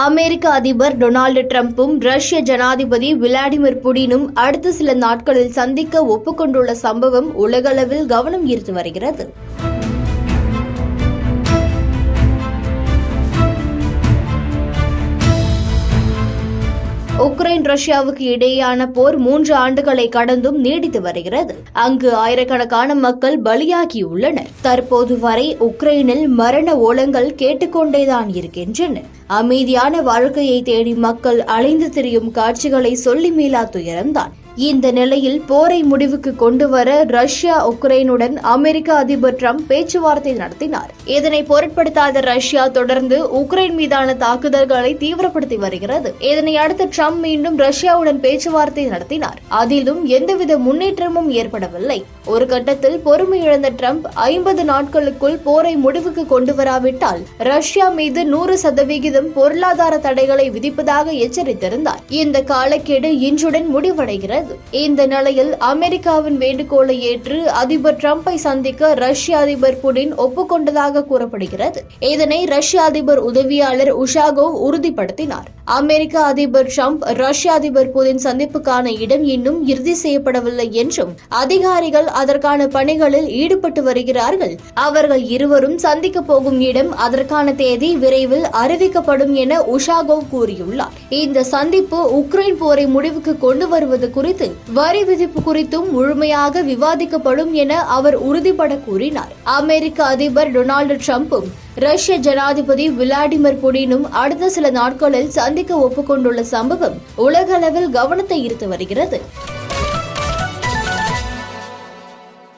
அமெரிக்க அதிபர் டொனால்டு டிரம்பும் ரஷ்ய ஜனாதிபதி விளாடிமிர் புடினும் அடுத்த சில நாட்களில் சந்திக்க ஒப்புக்கொண்டுள்ள சம்பவம் உலகளவில் கவனம் ஈர்த்து வருகிறது. உக்ரைன் ரஷ்யாவுக்கு இடையேயான போர் 3 ஆண்டுகளை கடந்தும் நீடித்து வருகிறது. அங்கு ஆயிரக்கணக்கான மக்கள் பலியாகியுள்ளனர். தற்போது வரை உக்ரைனில் மரண ஓலங்கள் கேட்டுக்கொண்டேதான் இருக்கின்றன. அமைதியான வாழ்க்கையை தேடி மக்கள் அலைந்து திரியும் காட்சிகளை சொல்லி மீளா துயரம்தான். இந்த நிலையில் போரை முடிவுக்கு கொண்டுவர ரஷ்யா உக்ரைனுடன் அமெரிக்க அதிபர் டிரம்ப் பேச்சுவார்த்தை நடத்தினார். இதனை பொருட்படுத்தாத ரஷ்யா தொடர்ந்து உக்ரைன் மீதான தாக்குதல்களை தீவிரப்படுத்தி வருகிறது. இதனை அடுத்து டிரம்ப் மீண்டும் ரஷ்யாவுடன் பேச்சுவார்த்தை நடத்தினார். அதிலும் எந்தவித முன்னேற்றமும் ஏற்படவில்லை. ஒரு கட்டத்தில் பொறுமை இழந்த டிரம்ப் 50 நாட்களுக்குள் போரை முடிவுக்கு கொண்டு வராவிட்டால் ரஷ்யா மீது 100% பொருளாதார தடைகளை விதிப்பதாக எச்சரித்திருந்தார். இந்த காலக்கெடு இன்றுடன் முடிவடைகிறது. இந்த நிலையில் அமெரிக்காவின் வேண்டுகோளை ஏற்று அதிபர் டிரம்பை சந்திக்க ரஷ்ய அதிபர் புடின் ஒப்புக்கொண்டதாக கூறப்படுகிறது. இதனை ரஷ்ய அதிபர் உதவியாளர் உஷாகோவ் உறுதிப்படுத்தினார். அமெரிக்க அதிபர் டிரம்ப் ரஷ்ய அதிபர் புடின் சந்திப்புக்கான இடம் இன்னும் இறுதி செய்யப்படவில்லை என்றும் அதிகாரிகள் அதற்கான பணிகளில் ஈடுபட்டு வருகிறார்கள். அவர்கள் இருவரும் சந்திக்க போகும் இடம், அதற்கான தேதி விரைவில் அறிவிக்கப்படும் என உஷாகோவ் கூறியுள்ளார். இந்த சந்திப்பு உக்ரைன் போரை முடிவுக்கு கொண்டு வருவது குறித்து வரி விதிப்பு குறித்தும் முழுமையாக விவாதிக்கப்படும் என அவர் உறுதிபட கூறினார். அமெரிக்க அதிபர் டொனால்டு டிரம்பும் ரஷ்ய ஜனாதிபதி விளாடிமிர் புடினும் அடுத்த சில நாட்களில் சந்திக்க ஒப்புக்கொண்டுள்ள சம்பவம் உலகளவில் கவனத்தை ஈர்த்து வருகிறது.